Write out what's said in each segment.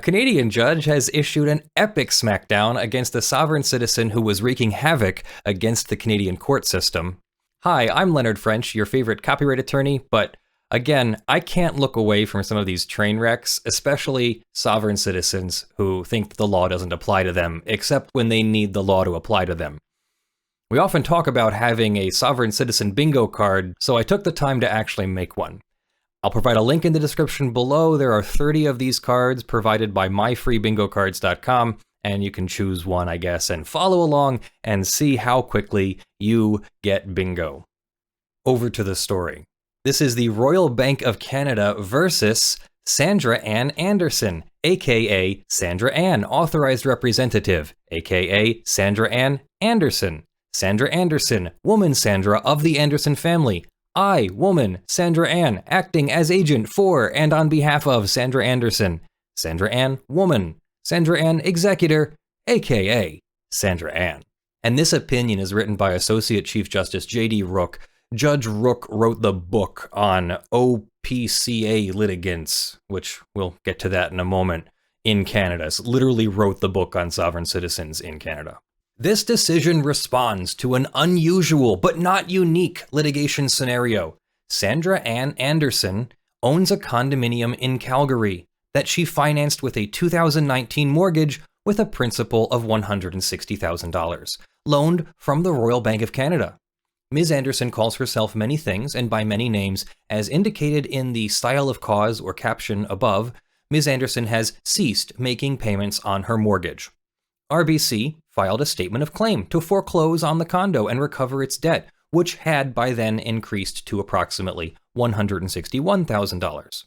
Canadian judge has issued an epic smackdown against a sovereign citizen who was wreaking havoc against the Canadian court system. Hi, I'm Leonard French, your favorite copyright attorney, but again, I can't look away from some of these train wrecks, especially sovereign citizens who think that the law doesn't apply to them, except when they need the law to apply to them. We often talk about having a sovereign citizen bingo card, so I took the time to actually make one. I'll provide a link in the description below. There are 30 of these cards provided by myfreebingocards.com, and you can choose one, I guess, and follow along and see how quickly you get bingo. Over to the story. This is the Royal Bank of Canada versus Sandra Ann Anderson, aka Sandra Ann, authorized representative, aka Sandra Ann Anderson. Sandra Anderson, woman Sandra of the Anderson family. I, woman, Sandra Ann, acting as agent for and on behalf of Sandra Anderson. Sandra Ann, woman. Sandra Ann, executor, aka Sandra Ann. And this opinion is written by Associate Chief Justice J.D. Rooke. Judge Rooke wrote the book on OPCA litigants, which we'll get to that in a moment, in Canada. So literally wrote the book on sovereign citizens in Canada. This decision responds to an unusual but not unique litigation scenario. Sandra Ann Anderson owns a condominium in Calgary that she financed with a 2019 mortgage with a principal of $160,000, loaned from the Royal Bank of Canada. Ms. Anderson calls herself many things and by many names, as indicated in the style of cause or caption above. Ms. Anderson has ceased making payments on her mortgage. RBC filed a statement of claim to foreclose on the condo and recover its debt, which had by then increased to approximately $161,000.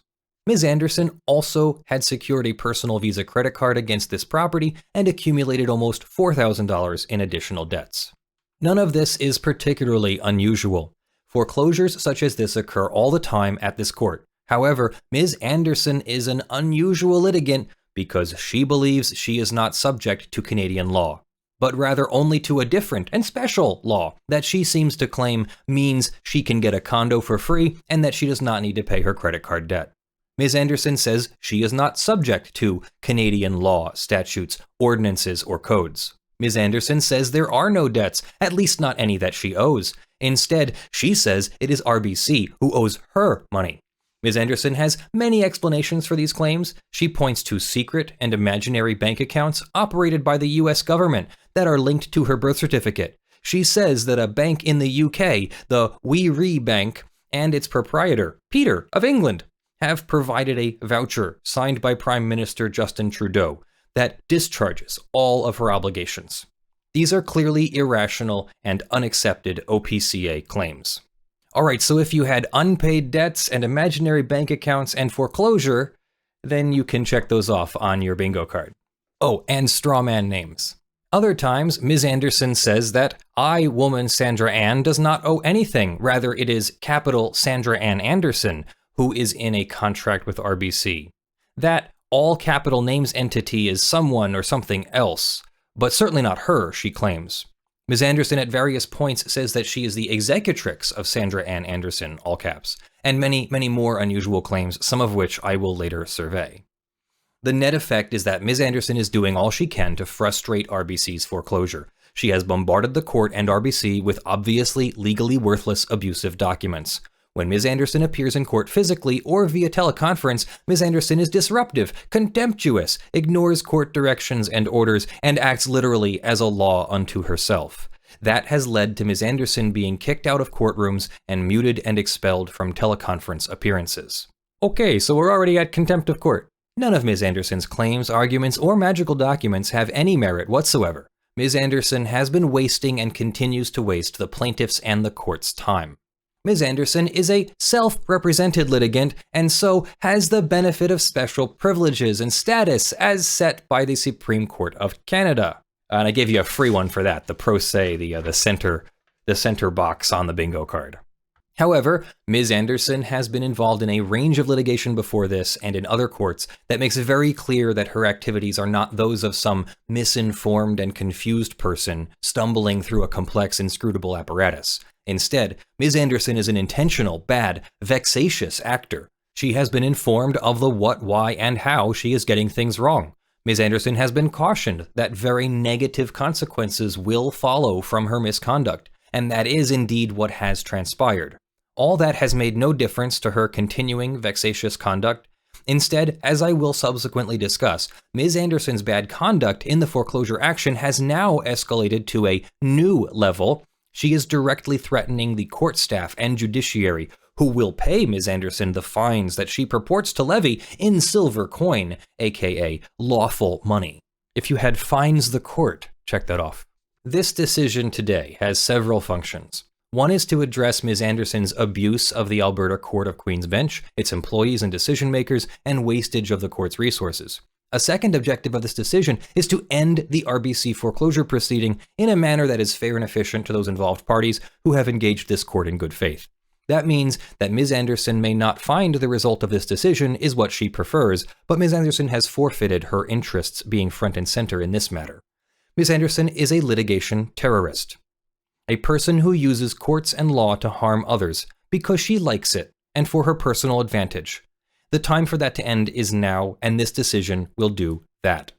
Ms. Anderson also had secured a personal Visa credit card against this property and accumulated almost $4,000 in additional debts. None of this is particularly unusual. Foreclosures such as this occur all the time at this court. However, Ms. Anderson is an unusual litigant because she believes she is not subject to Canadian law, but rather only to a different and special law that she seems to claim means she can get a condo for free and that she does not need to pay her credit card debt. Ms. Anderson says she is not subject to Canadian law, statutes, ordinances, or codes. Ms. Anderson says there are no debts, at least not any that she owes. Instead, she says it is RBC who owes her money. Ms. Anderson has many explanations for these claims. She points to secret and imaginary bank accounts operated by the US government that are linked to her birth certificate. She says that a bank in the UK, the We Re Bank, and its proprietor, Peter of England, have provided a voucher signed by Prime Minister Justin Trudeau that discharges all of her obligations. These are clearly irrational and unaccepted OPCA claims. Alright, so if you had unpaid debts and imaginary bank accounts and foreclosure, then you can check those off on your bingo card. Oh, and strawman names. Other times, Ms. Anderson says that I, woman Sandra Ann, does not owe anything. Rather, it is capital Sandra Ann Anderson who is in a contract with RBC. That all capital names entity is someone or something else, but certainly not her, she claims. Ms. Anderson at various points says that she is the executrix of Sandra Ann Anderson, all caps, and many, many more unusual claims, some of which I will later survey. The net effect is that Ms. Anderson is doing all she can to frustrate RBC's foreclosure. She has bombarded the court and RBC with obviously legally worthless abusive documents. When Ms. Anderson appears in court physically or via teleconference, Ms. Anderson is disruptive, contemptuous, ignores court directions and orders, and acts literally as a law unto herself. That has led to Ms. Anderson being kicked out of courtrooms and muted and expelled from teleconference appearances. Okay, so we're already at contempt of court. None of Ms. Anderson's claims, arguments, or magical documents have any merit whatsoever. Ms. Anderson has been wasting and continues to waste the plaintiff's and the court's time. Ms. Anderson is a self-represented litigant and so has the benefit of special privileges and status as set by the Supreme Court of Canada. And I gave you a free one for that, the pro se, the center box on the bingo card. However, Ms. Anderson has been involved in a range of litigation before this and in other courts that makes it very clear that her activities are not those of some misinformed and confused person stumbling through a complex, inscrutable apparatus. Instead, Ms. Anderson is an intentional, bad, vexatious actor. She has been informed of the what, why, and how she is getting things wrong. Ms. Anderson has been cautioned that very negative consequences will follow from her misconduct, and that is indeed what has transpired. All that has made no difference to her continuing vexatious conduct. Instead, as I will subsequently discuss, Ms. Anderson's bad conduct in the foreclosure action has now escalated to a new level. She is directly threatening the court staff and judiciary, who will pay Ms. Anderson the fines that she purports to levy in silver coin, aka lawful money. If you had fines the court, check that off. This decision today has several functions. One is to address Ms. Anderson's abuse of the Alberta Court of Queen's Bench, its employees and decision makers, and wastage of the court's resources. A second objective of this decision is to end the RBC foreclosure proceeding in a manner that is fair and efficient to those involved parties who have engaged this court in good faith. That means that Ms. Anderson may not find the result of this decision is what she prefers, but Ms. Anderson has forfeited her interests being front and center in this matter. Ms. Anderson is a litigation terrorist, a person who uses courts and law to harm others because she likes it and for her personal advantage. The time for that to end is now, and this decision will do that.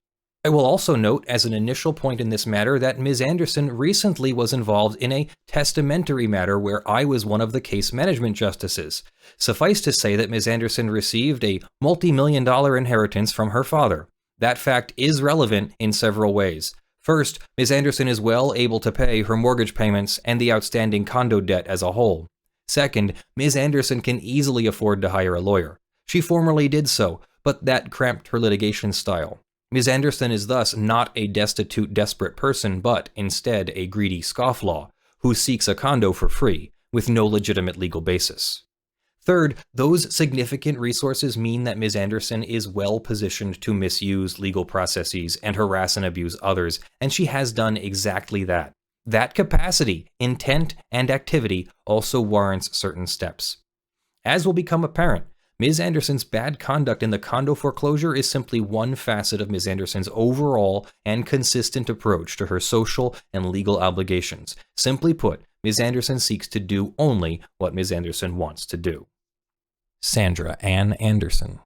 I will also note as an initial point in this matter that Ms. Anderson recently was involved in a testamentary matter where I was one of the case management justices. Suffice to say that Ms. Anderson received a multi-million-dollar inheritance from her father. That fact is relevant in several ways. First, Ms. Anderson is well able to pay her mortgage payments and the outstanding condo debt as a whole. Second, Ms. Anderson can easily afford to hire a lawyer. She formerly did so, but that cramped her litigation style. Ms. Anderson is thus not a destitute, desperate person, but instead a greedy scofflaw who seeks a condo for free, with no legitimate legal basis. Third, those significant resources mean that Ms. Anderson is well positioned to misuse legal processes and harass and abuse others, and she has done exactly that. That capacity, intent, and activity also warrants certain steps. As will become apparent, Ms. Anderson's bad conduct in the condo foreclosure is simply one facet of Ms. Anderson's overall and consistent approach to her social and legal obligations. Simply put, Ms. Anderson seeks to do only what Ms. Anderson wants to do. Sandra Ann Anderson.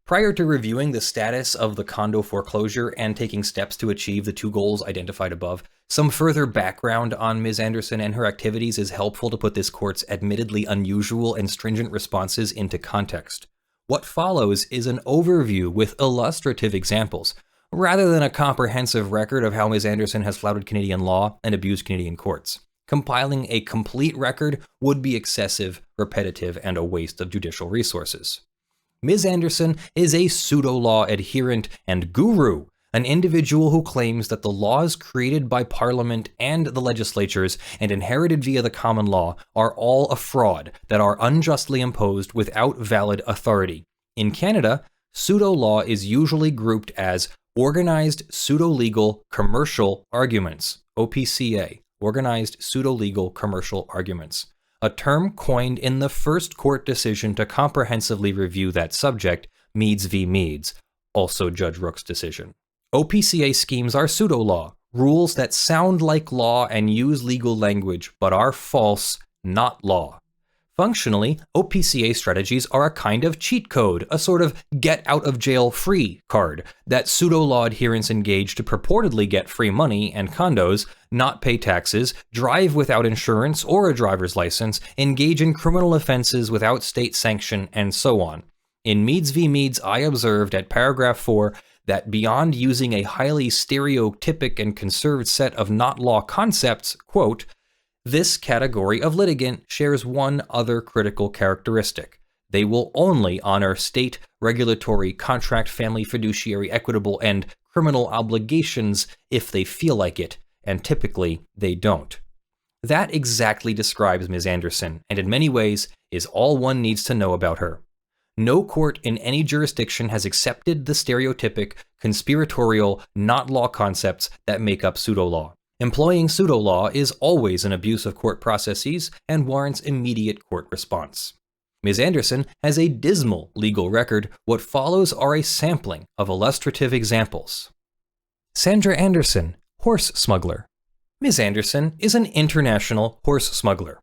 Prior to reviewing the status of the condo foreclosure and taking steps to achieve the two goals identified above, some further background on Ms. Anderson and her activities is helpful to put this court's admittedly unusual and stringent responses into context. What follows is an overview with illustrative examples, rather than a comprehensive record of how Ms. Anderson has flouted Canadian law and abused Canadian courts. Compiling a complete record would be excessive, repetitive, and a waste of judicial resources. Ms. Anderson is a pseudo-law adherent and guru, an individual who claims that the laws created by Parliament and the legislatures and inherited via the common law are all a fraud that are unjustly imposed without valid authority. In Canada, pseudo-law is usually grouped as Organized Pseudo-Legal Commercial Arguments, OPCA, Organized Pseudo-Legal Commercial Arguments, a term coined in the first court decision to comprehensively review that subject, Meads v. Meads, also Judge Rooke's decision. OPCA schemes are pseudo-law, rules that sound like law and use legal language, but are false, not law. Functionally, OPCA strategies are a kind of cheat code, a sort of get-out-of-jail-free card that pseudo-law adherents engage to purportedly get free money and condos, not pay taxes, drive without insurance or a driver's license, engage in criminal offenses without state sanction, and so on. In Meads v. Meads, I observed at paragraph 4 that beyond using a highly stereotypic and conserved set of not-law concepts, quote, this category of litigant shares one other critical characteristic. They will only honor state, regulatory, contract, family, fiduciary, equitable, and criminal obligations if they feel like it, and typically they don't. That exactly describes Ms. Anderson, and in many ways is all one needs to know about her. No court in any jurisdiction has accepted the stereotypic, conspiratorial, not-law concepts that make up pseudo-law. Employing pseudo-law is always an abuse of court processes and warrants immediate court response. Ms. Anderson has a dismal legal record. What follows are a sampling of illustrative examples. Sandra Anderson, horse smuggler. Ms. Anderson is an international horse smuggler.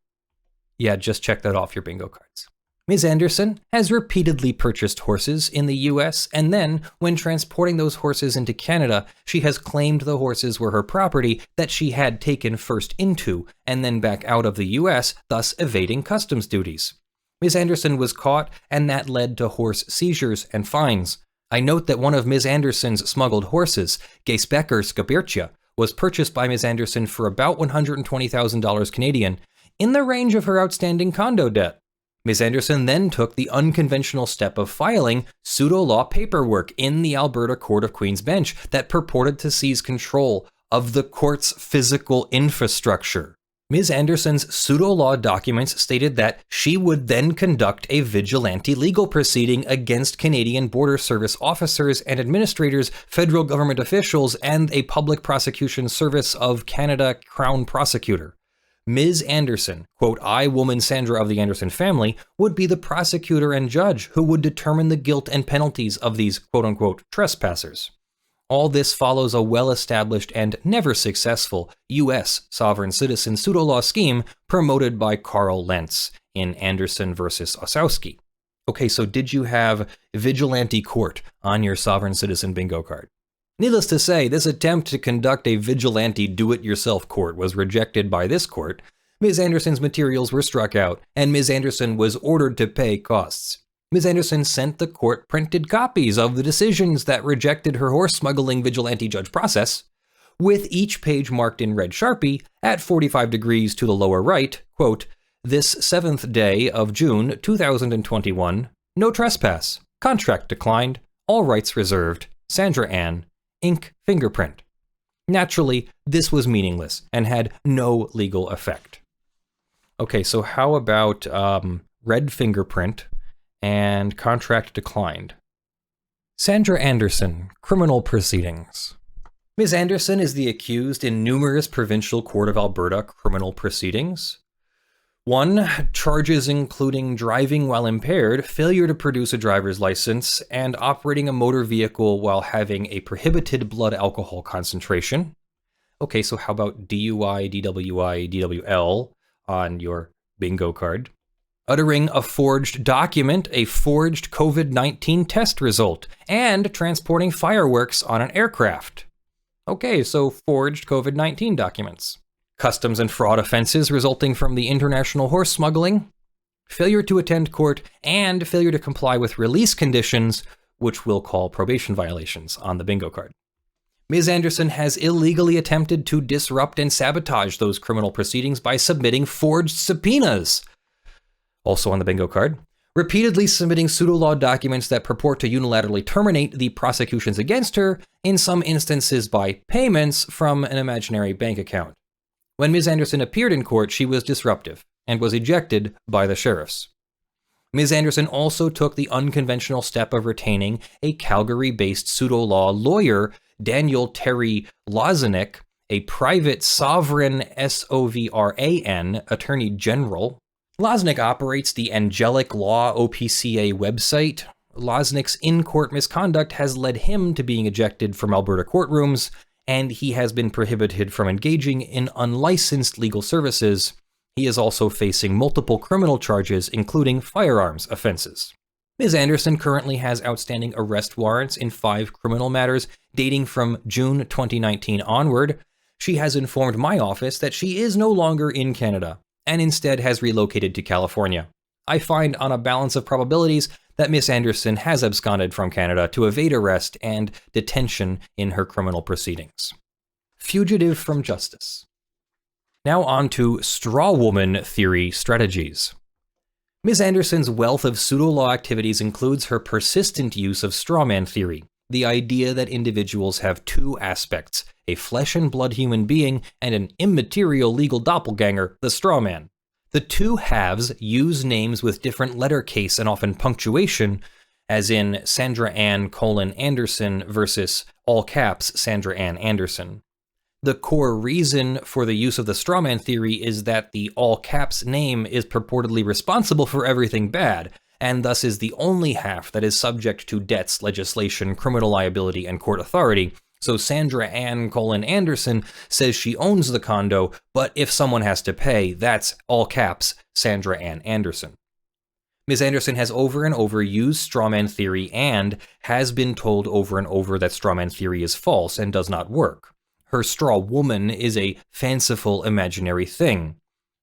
Yeah, just check that off your bingo cards. Ms. Anderson has repeatedly purchased horses in the US, and then, when transporting those horses into Canada, she has claimed the horses were her property that she had taken first into and then back out of the US, thus evading customs duties. Ms. Anderson was caught, and that led to horse seizures and fines. I note that one of Ms. Anderson's smuggled horses, Gutbrodj, was purchased by Ms. Anderson for about $120,000 Canadian, in the range of her outstanding condo debt. Ms. Anderson then took the unconventional step of filing pseudo-law paperwork in the Alberta Court of Queen's Bench that purported to seize control of the court's physical infrastructure. Ms. Anderson's pseudo-law documents stated that she would then conduct a vigilante legal proceeding against Canadian Border Service officers and administrators, federal government officials, and a Public Prosecution Service of Canada Crown Prosecutor. Ms. Anderson, quote, I, woman Sandra of the Anderson family, would be the prosecutor and judge who would determine the guilt and penalties of these, quote unquote, trespassers. All this follows a well-established and never successful U.S. sovereign citizen pseudo-law scheme promoted by Karl Lentz in Anderson versus Osowski. Okay, so did you have vigilante court on your sovereign citizen bingo card? Needless to say, this attempt to conduct a vigilante do-it-yourself court was rejected by this court. Ms. Anderson's materials were struck out, and Ms. Anderson was ordered to pay costs. Ms. Anderson sent the court printed copies of the decisions that rejected her horse smuggling vigilante judge process, with each page marked in red Sharpie at 45 degrees to the lower right, quote, this 7th day of June 2021, no trespass, contract declined, all rights reserved, Sandra Ann, ink fingerprint. Naturally, this was meaningless and had no legal effect. Okay, so how about red fingerprint and contract declined? Sandra Anderson, criminal proceedings. Ms. Anderson is the accused in numerous provincial Court of Alberta criminal proceedings. 1. Charges including driving while impaired, failure to produce a driver's license, and operating a motor vehicle while having a prohibited blood alcohol concentration. Okay, so how about DUI, DWI, DWL on your bingo card? Uttering a forged document, a forged COVID-19 test result, and transporting fireworks on an aircraft. Okay, so forged COVID-19 documents. Customs and fraud offenses resulting from the international horse smuggling, failure to attend court, and failure to comply with release conditions, which we'll call probation violations on the bingo card. Ms. Anderson has illegally attempted to disrupt and sabotage those criminal proceedings by submitting forged subpoenas. Also on the bingo card, repeatedly submitting pseudo-law documents that purport to unilaterally terminate the prosecutions against her, in some instances by payments from an imaginary bank account. When Ms. Anderson appeared in court, she was disruptive and was ejected by the sheriffs. Ms. Anderson also took the unconventional step of retaining a Calgary-based pseudo-law lawyer, Daniel Terry Loznick, a private sovereign SOVRAN attorney general. Loznick operates the Angelic Law OPCA website. Loznick's in-court misconduct has led him to being ejected from Alberta courtrooms, and he has been prohibited from engaging in unlicensed legal services. He is also facing multiple criminal charges, including firearms offenses. Ms. Anderson currently has outstanding arrest warrants in 5 criminal matters dating from June 2019 onward. She has informed my office that she is no longer in Canada, and instead has relocated to California. I find, on a balance of probabilities, that Ms. Anderson has absconded from Canada to evade arrest and detention in her criminal proceedings. Fugitive from justice. Now on to Strawman Theory strategies. Ms. Anderson's wealth of pseudo-law activities includes her persistent use of Strawman Theory, the idea that individuals have 2 aspects, a flesh and blood human being and an immaterial legal doppelganger, the strawman. The 2 halves use names with different letter case and often punctuation, as in Sandra Ann Anderson versus all caps Sandra Ann Anderson. The core reason for the use of the strawman theory is that the all caps name is purportedly responsible for everything bad, and thus is the only half that is subject to debts, legislation, criminal liability, and court authority. So Sandra Ann Anderson says she owns the condo, but if someone has to pay, that's all caps Sandra Ann Anderson. Ms. Anderson has over and over used Strawman Theory and has been told over and over that Strawman Theory is false and does not work. Her straw woman is a fanciful imaginary thing.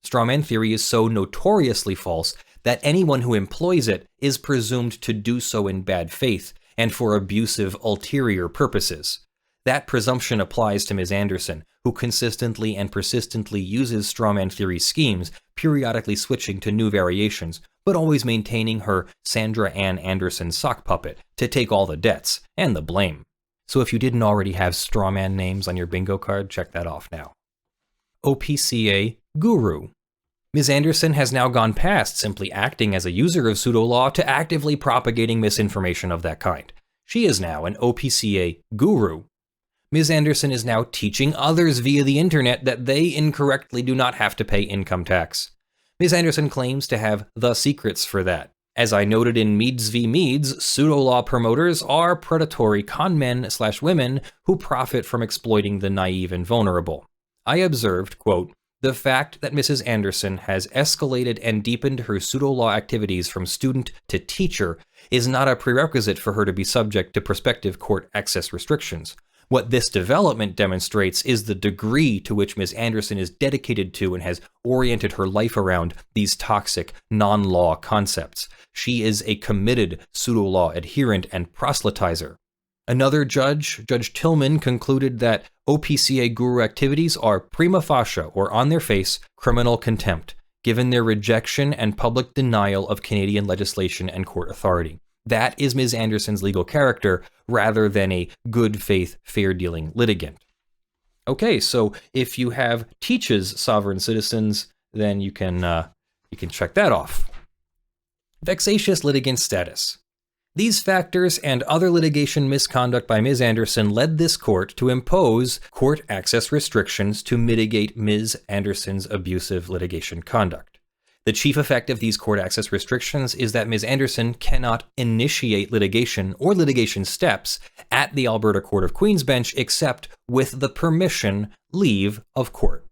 Strawman Theory is so notoriously false that anyone who employs it is presumed to do so in bad faith and for abusive ulterior purposes. That presumption applies to Ms. Anderson, who consistently and persistently uses Strawman Theory schemes, periodically switching to new variations, but always maintaining her Sandra Anderson sock puppet to take all the debts and the blame. So if you didn't already have Strawman names on your bingo card, check that off now. OPCA Guru. Ms. Anderson has now gone past simply acting as a user of pseudolaw to actively propagating misinformation of that kind. She is now an OPCA guru. Ms. Anderson is now teaching others via the internet that they incorrectly do not have to pay income tax. Ms. Anderson claims to have the secrets for that. As I noted in Meads v. Meads, pseudolaw promoters are predatory con men/women who profit from exploiting the naive and vulnerable. I observed, quote, "The fact that Mrs. Anderson has escalated and deepened her pseudolaw activities from student to teacher is not a prerequisite for her to be subject to prospective court access restrictions. What this development demonstrates is the degree to which Ms. Anderson is dedicated to and has oriented her life around these toxic, non-law concepts. She is a committed pseudolaw adherent and proselytizer." Another judge, Judge Tillman, concluded that OPCA guru activities are prima facie, or on their face, criminal contempt, given their rejection and public denial of Canadian legislation and court authority. That is Ms. Anderson's legal character, rather than a good faith, fair-dealing litigant. Okay, so if you have teaches sovereign citizens, then you can check that off. Vexatious litigant status. These factors and other litigation misconduct by Ms. Anderson led this court to impose court access restrictions to mitigate Ms. Anderson's abusive litigation conduct. The chief effect of these court access restrictions is that Ms. Anderson cannot initiate litigation or litigation steps at the Alberta Court of Queen's Bench except with the permission, leave of court.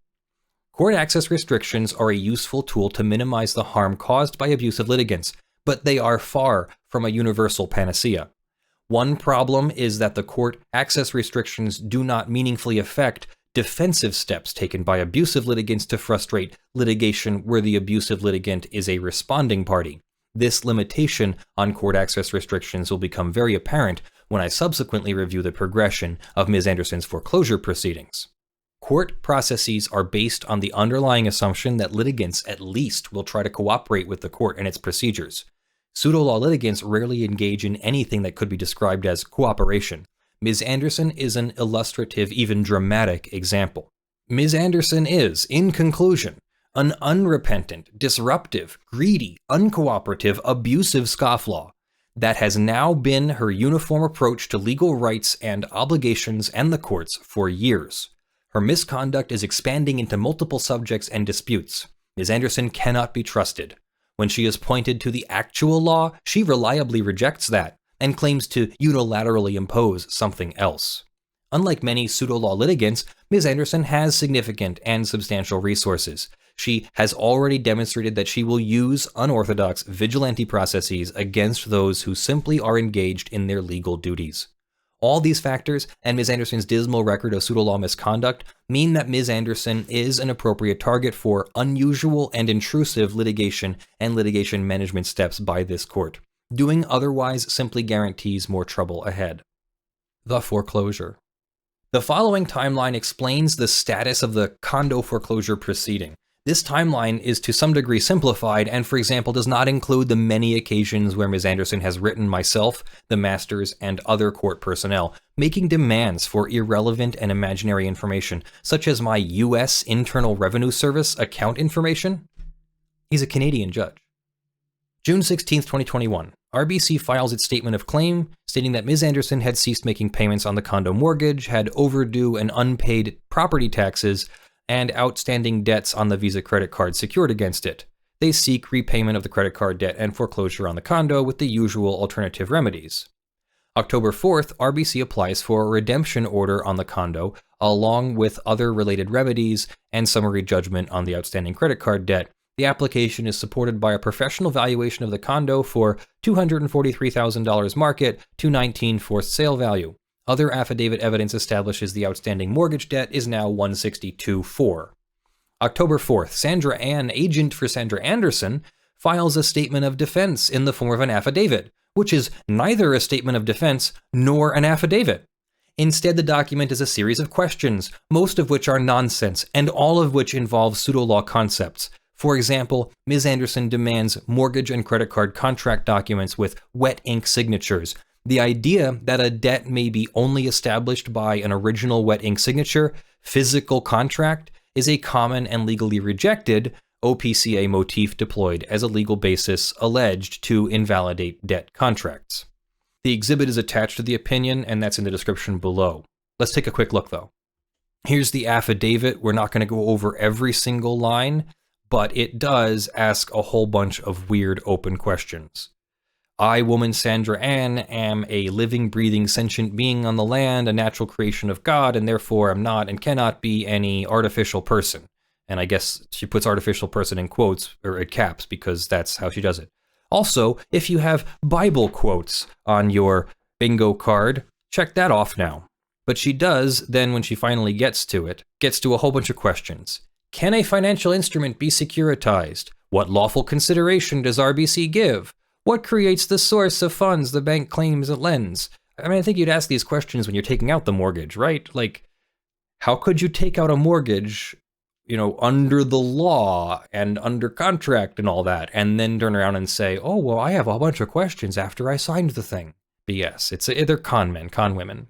Court access restrictions are a useful tool to minimize the harm caused by abusive litigants, but they are far from a universal panacea. One problem is that the court access restrictions do not meaningfully affect defensive steps taken by abusive litigants to frustrate litigation where the abusive litigant is a responding party. This limitation on court access restrictions will become very apparent when I subsequently review the progression of Ms. Anderson's foreclosure proceedings. Court processes are based on the underlying assumption that litigants at least will try to cooperate with the court and its procedures. Pseudolaw litigants rarely engage in anything that could be described as cooperation. Ms. Anderson is an illustrative, even dramatic example. Ms. Anderson is, in conclusion, an unrepentant, disruptive, greedy, uncooperative, abusive scofflaw. That has now been her uniform approach to legal rights and obligations and the courts for years. Her misconduct is expanding into multiple subjects and disputes. Ms. Anderson cannot be trusted. When she is pointed to the actual law, she reliably rejects that and claims to unilaterally impose something else. Unlike many pseudolaw litigants, Ms. Anderson has significant and substantial resources. She has already demonstrated that she will use unorthodox vigilante processes against those who simply are engaged in their legal duties. All these factors and Ms. Anderson's dismal record of pseudolaw misconduct mean that Ms. Anderson is an appropriate target for unusual and intrusive litigation and litigation management steps by this court. Doing otherwise simply guarantees more trouble ahead. The foreclosure. The following timeline explains the status of the condo foreclosure proceeding. This timeline is to some degree simplified and, for example, does not include the many occasions where Ms. Anderson has written myself, the masters, and other court personnel, making demands for irrelevant and imaginary information, such as my U.S. Internal Revenue Service account information. He's a Canadian judge. June 16, 2021, RBC files its statement of claim, stating that Ms. Anderson had ceased making payments on the condo mortgage, had overdue and unpaid property taxes, and outstanding debts on the Visa credit card secured against it. They seek repayment of the credit card debt and foreclosure on the condo with the usual alternative remedies. October 4th, RBC applies for a redemption order on the condo, along with other related remedies and summary judgment on the outstanding credit card debt, The application is supported by a professional valuation of the condo for $243,000 market, $219,000 forced sale value. Other affidavit evidence establishes the outstanding mortgage debt is now $162,400. October 4th, Sandra Ann, agent for Sandra Anderson, files a statement of defense in the form of an affidavit, which is neither a statement of defense nor an affidavit. Instead, the document is a series of questions, most of which are nonsense, and all of which involve pseudo-law concepts. For example, Ms. Anderson demands mortgage and credit card contract documents with wet ink signatures. The idea that a debt may be only established by an original wet ink signature, physical contract, is a common and legally rejected OPCA motif deployed as a legal basis alleged to invalidate debt contracts. The exhibit is attached to the opinion, and that's in the description below. Let's take a quick look, though. Here's the affidavit. We're not going to go over every single line, but it does ask a whole bunch of weird open questions. I, woman Sandra Ann, am a living, breathing, sentient being on the land, a natural creation of God, and therefore am not and cannot be any artificial person. And I guess she puts artificial person in quotes, or in caps, because that's how she does it. Also, if you have Bible quotes on your bingo card, check that off now. But she does, then when she finally gets to a whole bunch of questions. Can a financial instrument be securitized? What lawful consideration does RBC give? What creates the source of funds the bank claims it lends? I mean, I think you'd ask these questions when you're taking out the mortgage, right? Like, how could you take out a mortgage, under the law and under contract and all that, and then turn around and say, oh, well, I have a bunch of questions after I signed the thing? BS. They're con men, con women.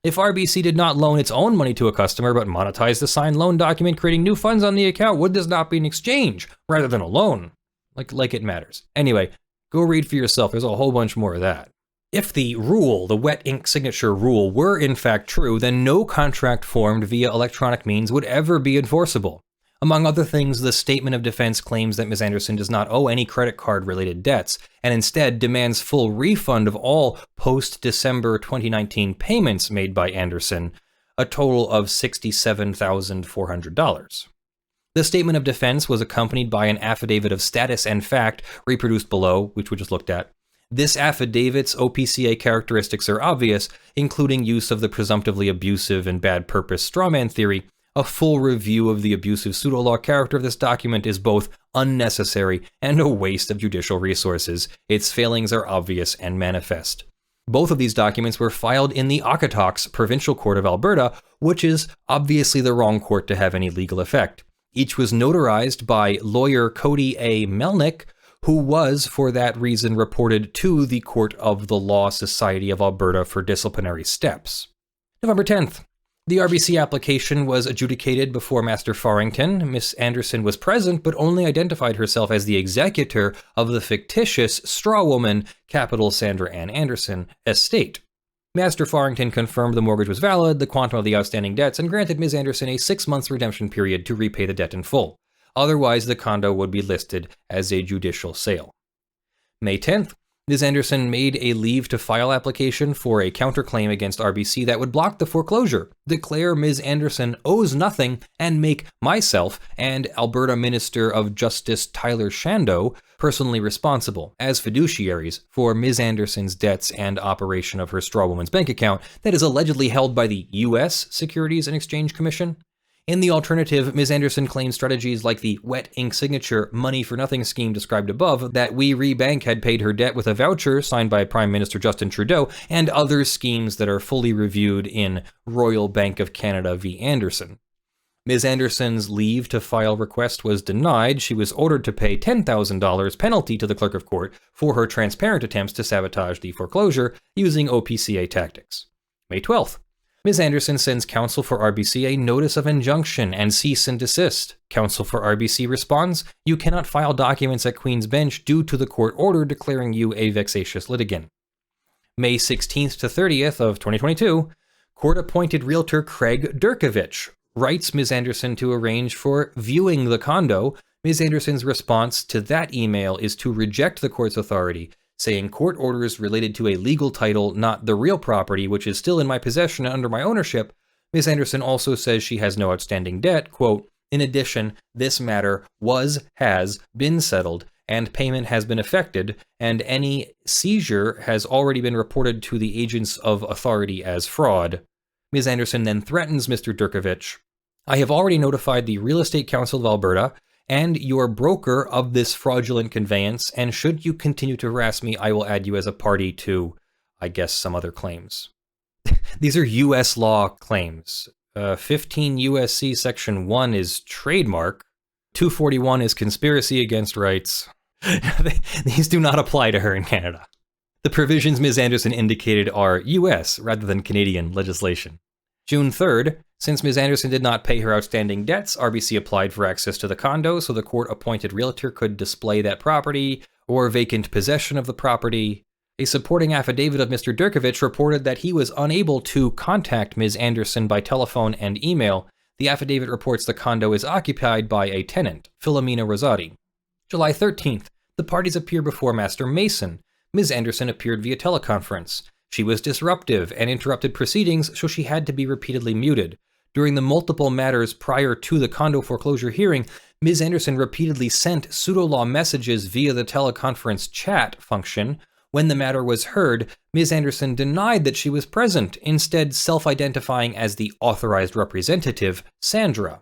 If RBC did not loan its own money to a customer but monetized the signed loan document creating new funds on the account, would this not be an exchange rather than a loan? Like it matters. Anyway, go read for yourself. There's a whole bunch more of that. If the rule, the wet ink signature rule, were in fact true, then no contract formed via electronic means would ever be enforceable. Among other things, the statement of defense claims that Ms. Anderson does not owe any credit card related debts, and instead demands full refund of all post-December 2019 payments made by Anderson, a total of $67,400. The statement of defense was accompanied by an affidavit of status and fact reproduced below, which we just looked at. This affidavit's OPCA characteristics are obvious, including use of the presumptively abusive and bad purpose strawman theory. A full review of the abusive pseudo-law character of this document is both unnecessary and a waste of judicial resources. Its failings are obvious and manifest. Both of these documents were filed in the Okotoks Provincial Court of Alberta, which is obviously the wrong court to have any legal effect. Each was notarized by lawyer Cody A. Melnick, who was, for that reason, reported to the Court of the Law Society of Alberta for disciplinary steps. November 10th. The RBC application was adjudicated before Master Farrington. Miss Anderson was present, but only identified herself as the executor of the fictitious straw woman, capital Sandra Ann Anderson, estate. Master Farrington confirmed the mortgage was valid, the quantum of the outstanding debts, and granted Ms. Anderson a 6-month redemption period to repay the debt in full. Otherwise, the condo would be listed as a judicial sale. May 10th, Ms. Anderson made a leave to file application for a counterclaim against RBC that would block the foreclosure, declare Ms. Anderson owes nothing, and make myself and Alberta Minister of Justice Tyler Shando personally responsible as fiduciaries for Ms. Anderson's debts and operation of her straw woman's bank account that is allegedly held by the U.S. Securities and Exchange Commission. In the alternative, Ms. Anderson claims strategies like the wet ink signature money-for-nothing scheme described above, that We Re Bank had paid her debt with a voucher signed by Prime Minister Justin Trudeau, and other schemes that are fully reviewed in Royal Bank of Canada v. Anderson. Ms. Anderson's leave to file request was denied. She was ordered to pay $10,000 penalty to the clerk of court for her transparent attempts to sabotage the foreclosure using OPCA tactics. May 12th. Ms. Anderson sends counsel for RBC a notice of injunction and cease and desist. Counsel for RBC responds, "You cannot file documents at Queen's Bench due to the court order declaring you a vexatious litigant." May 16th to 30th of 2022, court-appointed realtor Craig Durkovich writes Ms. Anderson to arrange for viewing the condo. Ms. Anderson's response to that email is to reject the court's authority, saying court orders related to a legal title, not the real property, which is still in my possession and under my ownership. Ms. Anderson also says she has no outstanding debt. Quote, In addition, this matter has been settled, and payment has been effected, and any seizure has already been reported to the agents of authority as fraud. Ms. Anderson then threatens Mr. Durkovich. I have already notified the Real Estate Council of Alberta and your broker of this fraudulent conveyance, and should you continue to harass me, I will add you as a party to, I guess, some other claims. These are U.S. law claims. 15 U.S.C. Section 1 is trademark. 241 is conspiracy against rights. These do not apply to her in Canada. The provisions Ms. Anderson indicated are U.S. rather than Canadian legislation. June 3rd, since Ms. Anderson did not pay her outstanding debts, RBC applied for access to the condo so the court-appointed realtor could display that property or vacant possession of the property. A supporting affidavit of Mr. Durkovich reported that he was unable to contact Ms. Anderson by telephone and email. The affidavit reports the condo is occupied by a tenant, Filomena Rosati. July 13th, the parties appear before Master Mason. Ms. Anderson appeared via teleconference. She was disruptive and interrupted proceedings, so she had to be repeatedly muted. During the multiple matters prior to the condo foreclosure hearing, Ms. Anderson repeatedly sent pseudo-law messages via the teleconference chat function. When the matter was heard, Ms. Anderson denied that she was present, instead self-identifying as the authorized representative, Sandra.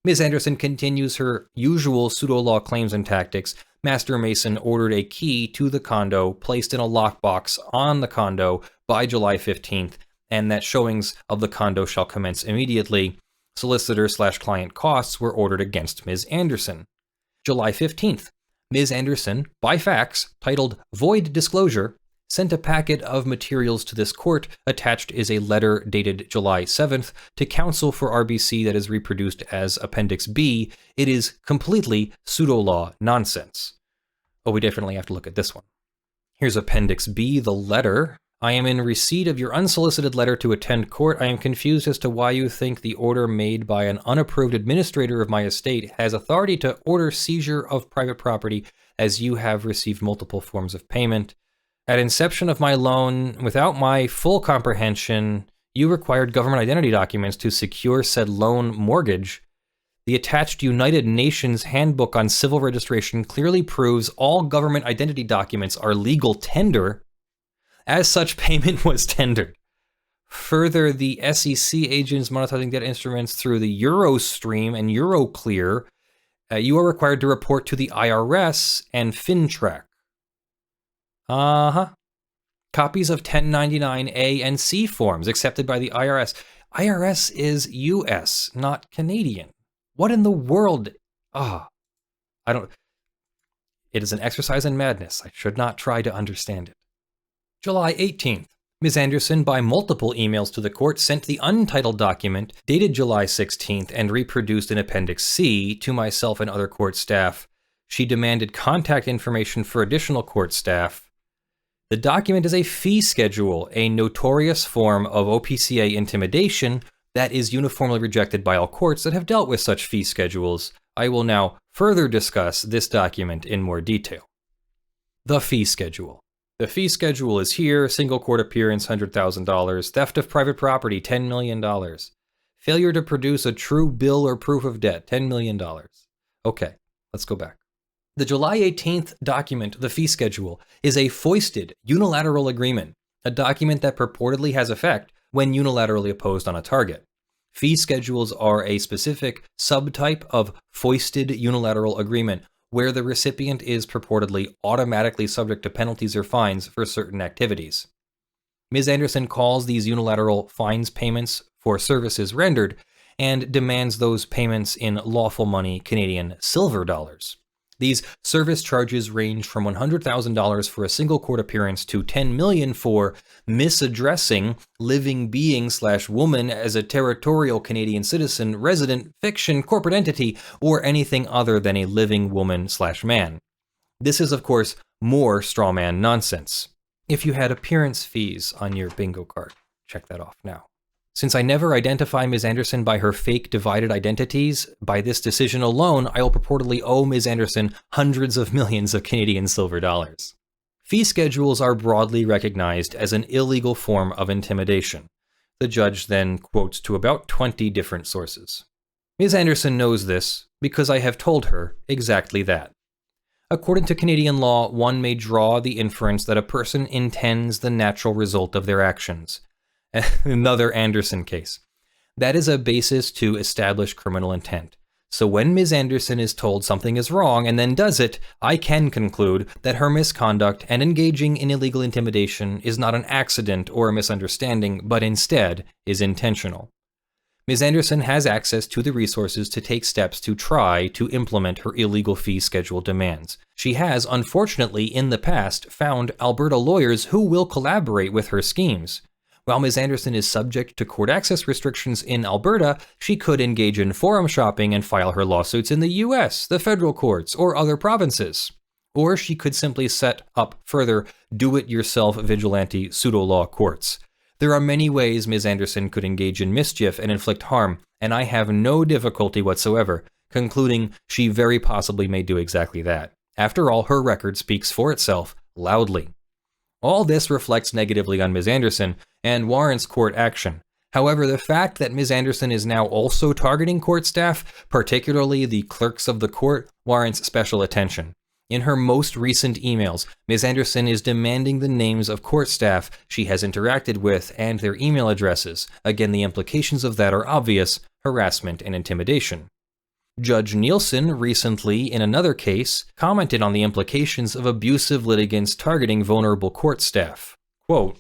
Ms. Anderson continues her usual pseudo-law claims and tactics. Master Mason ordered a key to the condo placed in a lockbox on the condo by July 15th, and that showings of the condo shall commence immediately. Solicitor/client costs were ordered against Ms. Anderson. July 15th, Ms. Anderson, by fax, titled Void Disclosure, sent a packet of materials to this court. Attached is a letter dated July 7th to counsel for RBC that is reproduced as Appendix B. It is completely pseudo-law nonsense. Oh, we definitely have to look at this one. Here's Appendix B, the letter. I am in receipt of your unsolicited letter to attend court. I am confused as to why you think the order made by an unapproved administrator of my estate has authority to order seizure of private property, as you have received multiple forms of payment. At inception of my loan, without my full comprehension, you required government identity documents to secure said loan mortgage. The attached United Nations Handbook on Civil Registration clearly proves all government identity documents are legal tender. As such, payment was tendered. Further, the SEC agents monetizing debt instruments through the Eurostream and Euroclear, you are required to report to the IRS and FinTrack. Copies of 1099-A and C forms accepted by the IRS. IRS is US, not Canadian. What in the world? It is an exercise in madness. I should not try to understand it. July 18th. Ms. Anderson, by multiple emails to the court, sent the untitled document dated July 16th and reproduced in Appendix C to myself and other court staff. She demanded contact information for additional court staff. The document is a fee schedule, a notorious form of OPCA intimidation that is uniformly rejected by all courts that have dealt with such fee schedules. I will now further discuss this document in more detail. The fee schedule. The fee schedule is here. Single court appearance, $100,000. Theft of private property, $10 million. Failure to produce a true bill or proof of debt, $10 million. Okay, let's go back. The July 18th document, the fee schedule, is a foisted unilateral agreement, a document that purportedly has effect when unilaterally opposed on a target. Fee schedules are a specific subtype of foisted unilateral agreement where the recipient is purportedly automatically subject to penalties or fines for certain activities. Ms. Anderson calls these unilateral fines payments for services rendered and demands those payments in lawful money, Canadian silver dollars. These service charges range from $100,000 for a single court appearance to $10 million for misaddressing living being/woman as a territorial Canadian citizen, resident, fiction, corporate entity, or anything other than a living woman/man. This is, of course, more strawman nonsense. If you had appearance fees on your bingo card, check that off now. Since I never identify Ms. Anderson by her fake divided identities, by this decision alone, I will purportedly owe Ms. Anderson hundreds of millions of Canadian silver dollars. Fee schedules are broadly recognized as an illegal form of intimidation. The judge then quotes to about 20 different sources. Ms. Anderson knows this because I have told her exactly that. According to Canadian law, one may draw the inference that a person intends the natural result of their actions. Another Anderson case. That is a basis to establish criminal intent. So when Ms. Anderson is told something is wrong and then does it, I can conclude that her misconduct and engaging in illegal intimidation is not an accident or a misunderstanding, but instead is intentional. Ms. Anderson has access to the resources to take steps to try to implement her illegal fee schedule demands. She has, unfortunately, in the past, found Alberta lawyers who will collaborate with her schemes. While Ms. Anderson is subject to court access restrictions in Alberta, she could engage in forum shopping and file her lawsuits in the US, the federal courts, or other provinces. Or she could simply set up further do-it-yourself vigilante pseudo-law courts. There are many ways Ms. Anderson could engage in mischief and inflict harm, and I have no difficulty whatsoever concluding she very possibly may do exactly that. After all, her record speaks for itself loudly. All this reflects negatively on Ms. Anderson and warrants court action. However, the fact that Ms. Anderson is now also targeting court staff, particularly the clerks of the court, warrants special attention. In her most recent emails, Ms. Anderson is demanding the names of court staff she has interacted with and their email addresses. Again, the implications of that are obvious: harassment and intimidation. Judge Nielsen recently, in another case, commented on the implications of abusive litigants targeting vulnerable court staff. Quote,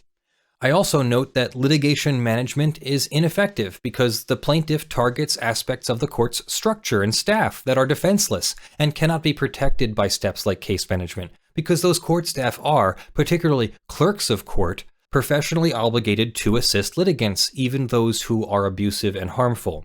I also note that litigation management is ineffective because the plaintiff targets aspects of the court's structure and staff that are defenseless and cannot be protected by steps like case management, because those court staff are, particularly clerks of court, professionally obligated to assist litigants, even those who are abusive and harmful.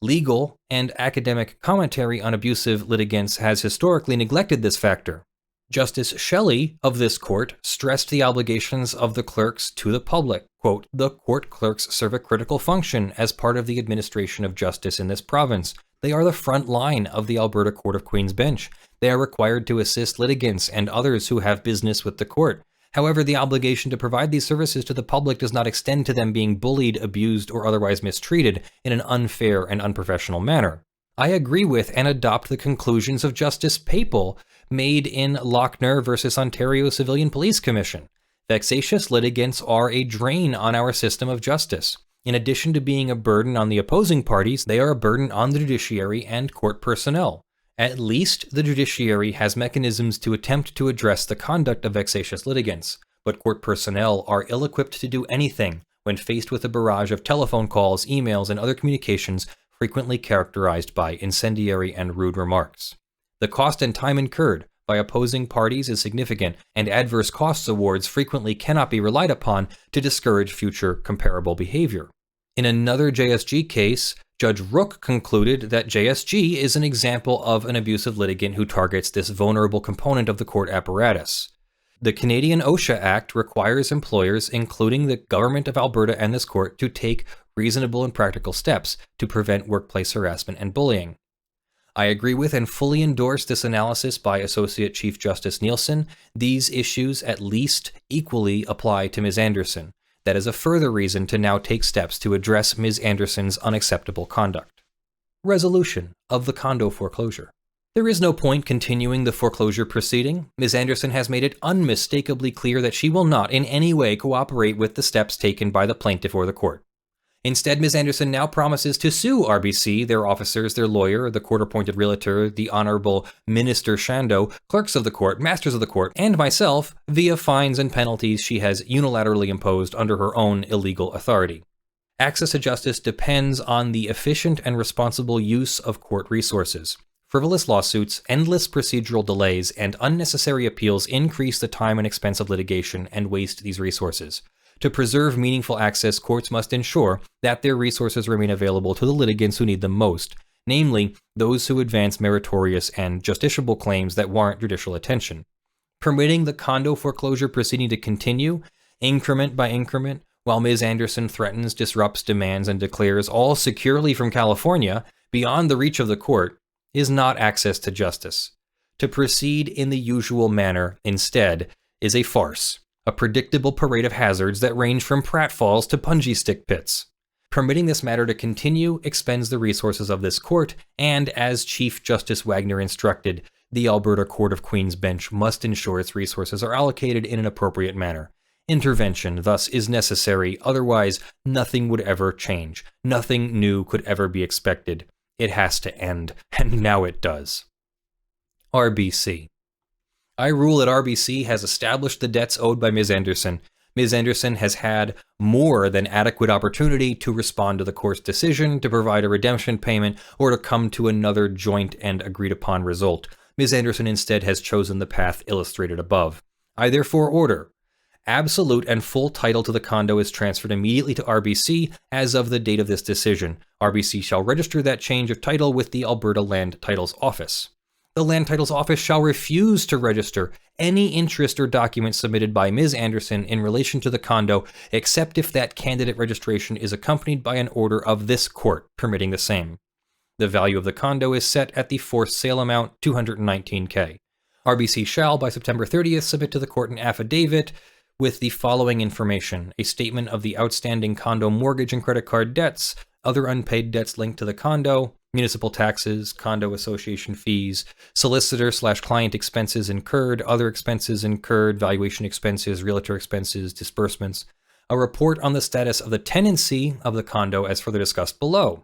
Legal and academic commentary on abusive litigants has historically neglected this factor. Justice Shelley of this court stressed the obligations of the clerks to the public. Quote, the court clerks serve a critical function as part of the administration of justice in this province. They are the front line of the Alberta Court of Queen's Bench. They are required to assist litigants and others who have business with the court. However, the obligation to provide these services to the public does not extend to them being bullied, abused, or otherwise mistreated in an unfair and unprofessional manner. I agree with and adopt the conclusions of Justice Papel made in Lochner versus Ontario Civilian Police Commission. Vexatious litigants are a drain on our system of justice. In addition to being a burden on the opposing parties, they are a burden on the judiciary and court personnel. At least the judiciary has mechanisms to attempt to address the conduct of vexatious litigants, but court personnel are ill-equipped to do anything when faced with a barrage of telephone calls, emails, and other communications frequently characterized by incendiary and rude remarks. The cost and time incurred by opposing parties is significant, and adverse costs awards frequently cannot be relied upon to discourage future comparable behavior. In another JSG case, Judge Rooke concluded that JSG is an example of an abusive litigant who targets this vulnerable component of the court apparatus. The Canadian OSHA Act requires employers, including the Government of Alberta and this court, to take reasonable and practical steps to prevent workplace harassment and bullying. I agree with and fully endorse this analysis by Associate Chief Justice Nielsen. These issues at least equally apply to Ms. Anderson. That is a further reason to now take steps to address Ms. Anderson's unacceptable conduct. Resolution of the condo foreclosure. There is no point continuing the foreclosure proceeding. Ms. Anderson has made it unmistakably clear that she will not in any way cooperate with the steps taken by the plaintiff or the court. Instead, Ms. Anderson now promises to sue RBC, their officers, their lawyer, the court-appointed realtor, the Honorable Minister Shando, clerks of the court, masters of the court, and myself via fines and penalties she has unilaterally imposed under her own illegal authority. Access to justice depends on the efficient and responsible use of court resources. Frivolous lawsuits, endless procedural delays, and unnecessary appeals increase the time and expense of litigation and waste these resources. To preserve meaningful access, courts must ensure that their resources remain available to the litigants who need them most, namely, those who advance meritorious and justiciable claims that warrant judicial attention. Permitting the condo foreclosure proceeding to continue, increment by increment, while Ms. Anderson threatens, disrupts, demands, and declares all securely from California, beyond the reach of the court, is not access to justice. To proceed in the usual manner, instead, is a farce. A predictable parade of hazards that range from pratfalls to punji stick pits. Permitting this matter to continue expends the resources of this court, and as Chief Justice Wagner instructed, the Alberta Court of Queen's Bench must ensure its resources are allocated in an appropriate manner. Intervention, thus, is necessary, otherwise nothing would ever change. Nothing new could ever be expected. It has to end, and now it does. RBC. I rule that RBC has established the debts owed by Ms. Anderson. Ms. Anderson has had more than adequate opportunity to respond to the court's decision, to provide a redemption payment, or to come to another joint and agreed-upon result. Ms. Anderson instead has chosen the path illustrated above. I therefore order: absolute and full title to the condo is transferred immediately to RBC as of the date of this decision. RBC shall register that change of title with the Alberta Land Titles Office. The Land Titles Office shall refuse to register any interest or document submitted by Ms. Anderson in relation to the condo, except if that candidate registration is accompanied by an order of this court permitting the same. The value of the condo is set at the forced sale amount, $219K. RBC shall, by September 30th, submit to the court an affidavit with the following information: a statement of the outstanding condo mortgage and credit card debts, other unpaid debts linked to the condo, municipal taxes, condo association fees, solicitor/client expenses incurred, other expenses incurred, valuation expenses, realtor expenses, disbursements, a report on the status of the tenancy of the condo as further discussed below.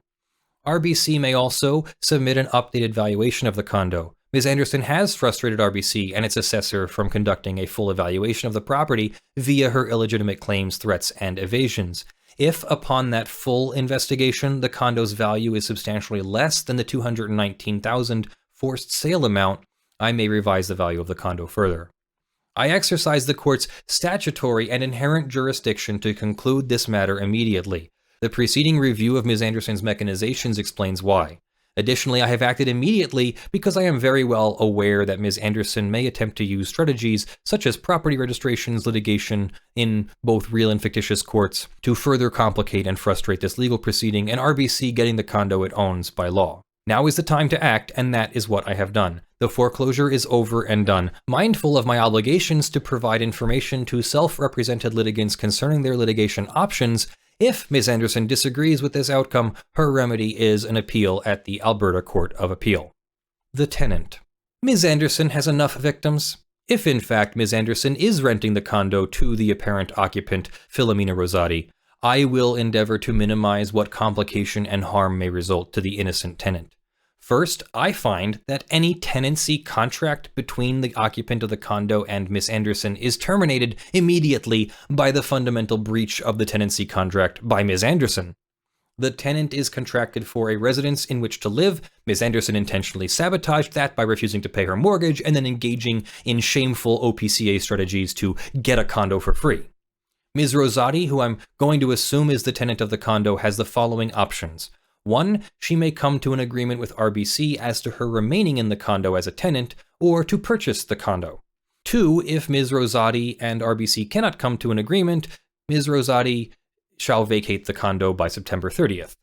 RBC may also submit an updated valuation of the condo. Ms. Anderson has frustrated RBC and its assessor from conducting a full evaluation of the property via her illegitimate claims, threats, and evasions. If, upon that full investigation, the condo's value is substantially less than the $219,000 forced sale amount, I may revise the value of the condo further. I exercise the court's statutory and inherent jurisdiction to conclude this matter immediately. The preceding review of Ms. Anderson's mechanizations explains why. Additionally, I have acted immediately because I am very well aware that Ms. Anderson may attempt to use strategies such as property registrations, litigation in both real and fictitious courts to further complicate and frustrate this legal proceeding and RBC getting the condo it owns by law. Now is the time to act, and that is what I have done. The foreclosure is over and done. Mindful of my obligations to provide information to self-represented litigants concerning their litigation options, if Ms. Anderson disagrees with this outcome, her remedy is an appeal at the Alberta Court of Appeal. The tenant. Ms. Anderson has enough victims. If in fact Ms. Anderson is renting the condo to the apparent occupant, Filomena Rosati, I will endeavor to minimize what complication and harm may result to the innocent tenant. First, I find that any tenancy contract between the occupant of the condo and Ms. Anderson is terminated immediately by the fundamental breach of the tenancy contract by Ms. Anderson. The tenant is contracted for a residence in which to live. Ms. Anderson intentionally sabotaged that by refusing to pay her mortgage and then engaging in shameful OPCA strategies to get a condo for free. Ms. Rosati, who I'm going to assume is the tenant of the condo, has the following options. 1, she may come to an agreement with RBC as to her remaining in the condo as a tenant, or to purchase the condo. 2, if Ms. Rosati and RBC cannot come to an agreement, Ms. Rosati shall vacate the condo by September 30th.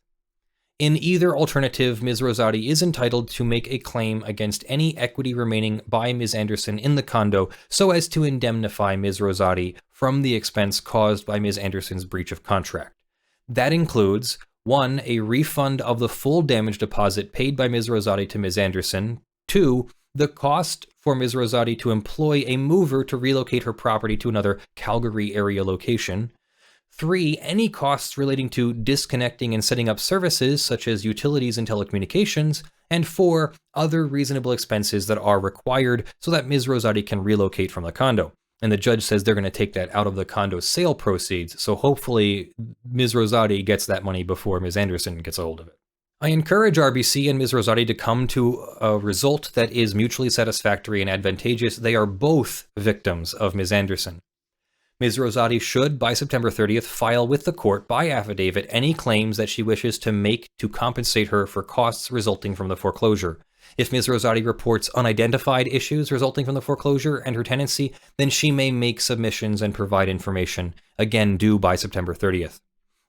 In either alternative, Ms. Rosati is entitled to make a claim against any equity remaining by Ms. Anderson in the condo so as to indemnify Ms. Rosati from the expense caused by Ms. Anderson's breach of contract. That includes 1, a refund of the full damage deposit paid by Ms. Rosati to Ms. Anderson. 2, the cost for Ms. Rosati to employ a mover to relocate her property to another Calgary area location. 3, any costs relating to disconnecting and setting up services such as utilities and telecommunications. And 4, other reasonable expenses that are required so that Ms. Rosati can relocate from the condo. And the judge says they're going to take that out of the condo sale proceeds, so hopefully Ms. Rosati gets that money before Ms. Anderson gets a hold of it. I encourage RBC and Ms. Rosati to come to a result that is mutually satisfactory and advantageous. They are both victims of Ms. Anderson. Ms. Rosati should, by September 30th, file with the court by affidavit any claims that she wishes to make to compensate her for costs resulting from the foreclosure. If Ms. Rosati reports unidentified issues resulting from the foreclosure and her tenancy, then she may make submissions and provide information, again due by September 30th.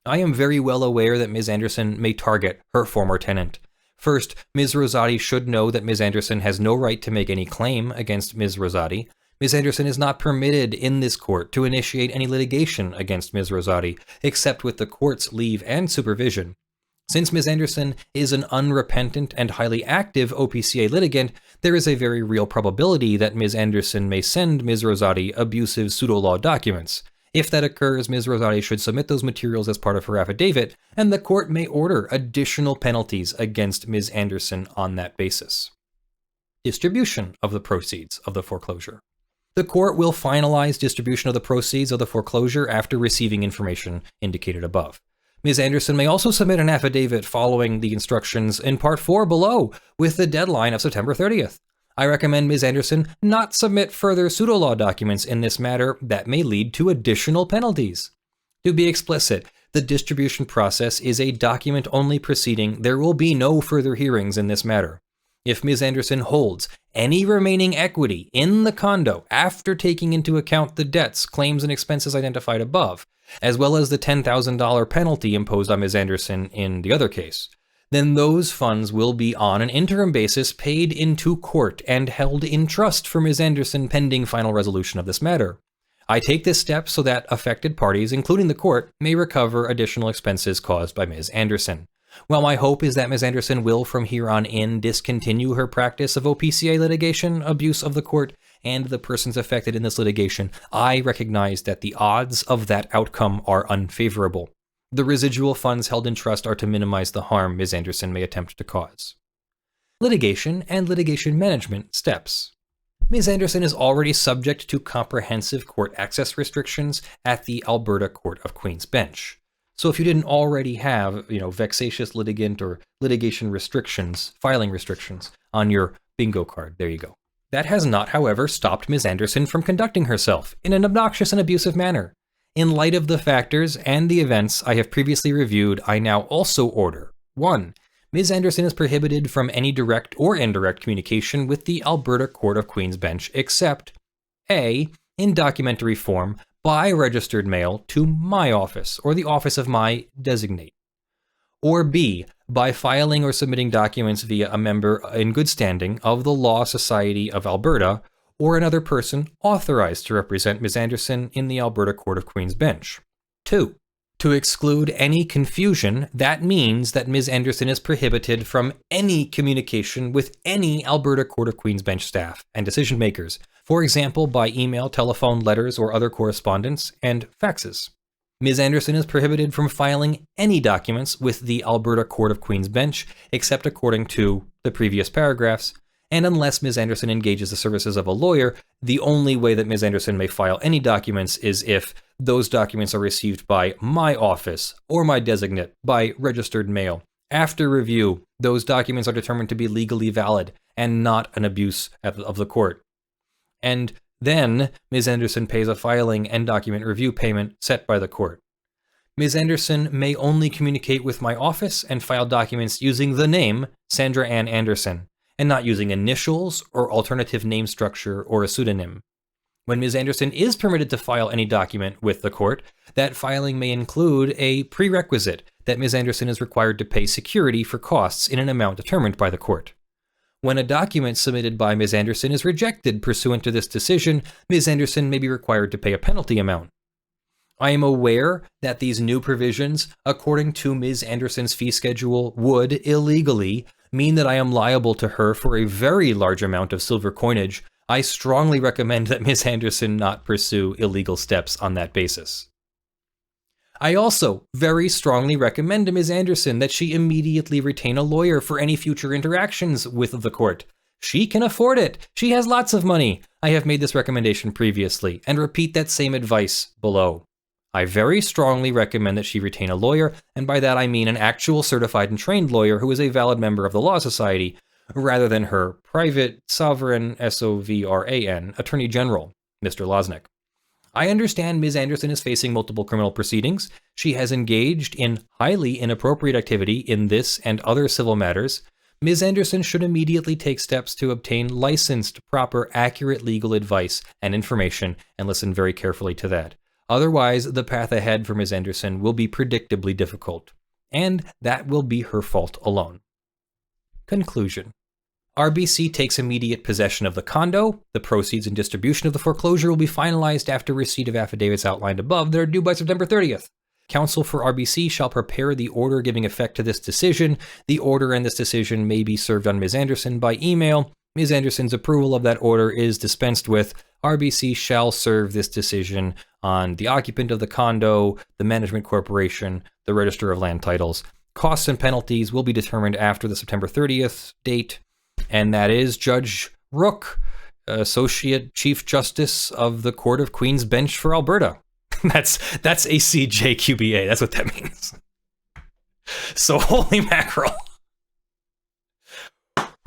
I am very well aware that Ms. Anderson may target her former tenant. First, Ms. Rosati should know that Ms. Anderson has no right to make any claim against Ms. Rosati. Ms. Anderson is not permitted in this court to initiate any litigation against Ms. Rosati, except with the court's leave and supervision. Since Ms. Anderson is an unrepentant and highly active OPCA litigant, there is a very real probability that Ms. Anderson may send Ms. Rosati abusive pseudo-law documents. If that occurs, Ms. Rosati should submit those materials as part of her affidavit, and the court may order additional penalties against Ms. Anderson on that basis. Distribution of the proceeds of the foreclosure. The court will finalize distribution of the proceeds of the foreclosure after receiving information indicated above. Ms. Anderson may also submit an affidavit following the instructions in Part 4 below, with the deadline of September 30th. I recommend Ms. Anderson not submit further pseudo-law documents in this matter that may lead to additional penalties. To be explicit, the distribution process is a document-only proceeding. There will be no further hearings in this matter. If Ms. Anderson holds any remaining equity in the condo after taking into account the debts, claims, and expenses identified above, as well as the $10,000 penalty imposed on Ms. Anderson in the other case, then those funds will be on an interim basis paid into court and held in trust for Ms. Anderson pending final resolution of this matter. I take this step so that affected parties, including the court, may recover additional expenses caused by Ms. Anderson. While my hope is that Ms. Anderson will from here on in discontinue her practice of OPCA litigation, abuse of the court, and the persons affected in this litigation, I recognize that the odds of that outcome are unfavorable. The residual funds held in trust are to minimize the harm Ms. Anderson may attempt to cause. Litigation and litigation management steps. Ms. Anderson is already subject to comprehensive court access restrictions at the Alberta Court of Queen's Bench. So if you didn't already have, vexatious litigant or litigation restrictions, filing restrictions on your bingo card, there you go. That has not, however, stopped Ms. Anderson from conducting herself in an obnoxious and abusive manner. In light of the factors and the events I have previously reviewed, I now also order 1. Ms. Anderson is prohibited from any direct or indirect communication with the Alberta Court of Queen's Bench except A. in documentary form by registered mail to my office or the office of my designate, or B. by filing or submitting documents via a member in good standing of the Law Society of Alberta or another person authorized to represent Ms. Anderson in the Alberta Court of Queen's Bench. 2. To exclude any confusion, that means that Ms. Anderson is prohibited from any communication with any Alberta Court of Queen's Bench staff and decision makers, for example by email, telephone, letters, or other correspondence, and faxes. Ms. Anderson is prohibited from filing any documents with the Alberta Court of Queen's Bench, except according to the previous paragraphs, and unless Ms. Anderson engages the services of a lawyer, the only way that Ms. Anderson may file any documents is if those documents are received by my office or my designate by registered mail. After review, those documents are determined to be legally valid and not an abuse of the court. And then Ms. Anderson pays a filing and document review payment set by the court. Ms. Anderson may only communicate with my office and file documents using the name Sandra Ann Anderson, and not using initials or alternative name structure or a pseudonym. When Ms. Anderson is permitted to file any document with the court, that filing may include a prerequisite that Ms. Anderson is required to pay security for costs in an amount determined by the court. When a document submitted by Ms. Anderson is rejected pursuant to this decision, Ms. Anderson may be required to pay a penalty amount. I am aware that these new provisions, according to Ms. Anderson's fee schedule, would illegally mean that I am liable to her for a very large amount of silver coinage. I strongly recommend that Ms. Anderson not pursue illegal steps on that basis. I also very strongly recommend to Ms. Anderson that she immediately retain a lawyer for any future interactions with the court. She can afford it. She has lots of money. I have made this recommendation previously and repeat that same advice below. I very strongly recommend that she retain a lawyer, and by that I mean an actual certified and trained lawyer who is a valid member of the Law Society, rather than her private, sovereign, SOVRAN, Attorney General, Mr. Losnick. I understand Ms. Anderson is facing multiple criminal proceedings. She has engaged in highly inappropriate activity in this and other civil matters. Ms. Anderson should immediately take steps to obtain licensed, proper, accurate legal advice and information, and listen very carefully to that. Otherwise, the path ahead for Ms. Anderson will be predictably difficult, and that will be her fault alone. Conclusion. RBC takes immediate possession of the condo. The proceeds and distribution of the foreclosure will be finalized after receipt of affidavits outlined above that are due by September 30th. Counsel for RBC shall prepare the order giving effect to this decision. The order and this decision may be served on Ms. Anderson by email. Ms. Anderson's approval of that order is dispensed with. RBC shall serve this decision on the occupant of the condo, the management corporation, the register of land titles. Costs and penalties will be determined after the September 30th date. And that is Judge Rooke, Associate Chief Justice of the Court of Queen's Bench for Alberta. That's a CJQBA. That's what that means. So holy mackerel.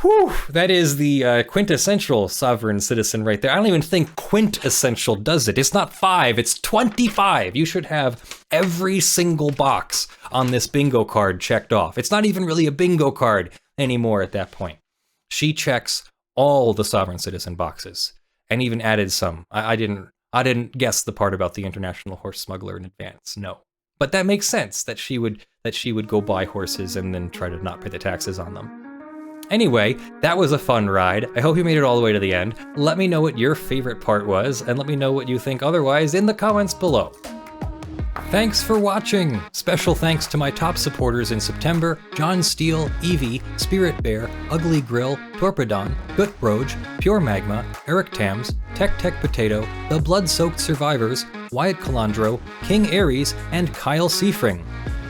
Whew, that is the quintessential sovereign citizen right there. I don't even think quintessential does it. It's not 5, it's 25. You should have every single box on this bingo card checked off. It's not even really a bingo card anymore at that point. She checks all the sovereign citizen boxes and even added some. I didn't guess the part about the international horse smuggler in advance. No. But that makes sense that she would go buy horses and then try to not pay the taxes on them. Anyway, that was a fun ride. I hope you made it all the way to the end. Let me know what your favorite part was, and let me know what you think otherwise in the comments below. Thanks for watching! Special thanks to my top supporters in September: John Steele, Eevi, Spirit Bear, Ugly Grill, Torpedan, Gutbrodj, PureMagma, Eric Tams, TechTechPotato, The Blood-Soaked Survivors, Wyatt Calandro, King Aries, and Kyle Siefring.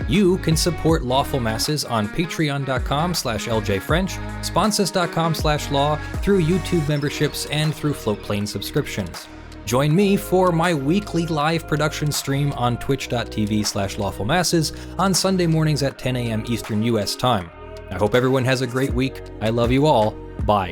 You can support Lawful Masses on patreon.com/ljfrench, sponsors.com/law, through YouTube memberships, and through Floatplane subscriptions. Join me for my weekly live production stream on twitch.tv/lawfulmasses on Sunday mornings at 10 a.m. Eastern US time. I hope everyone has a great week. I love you all. Bye.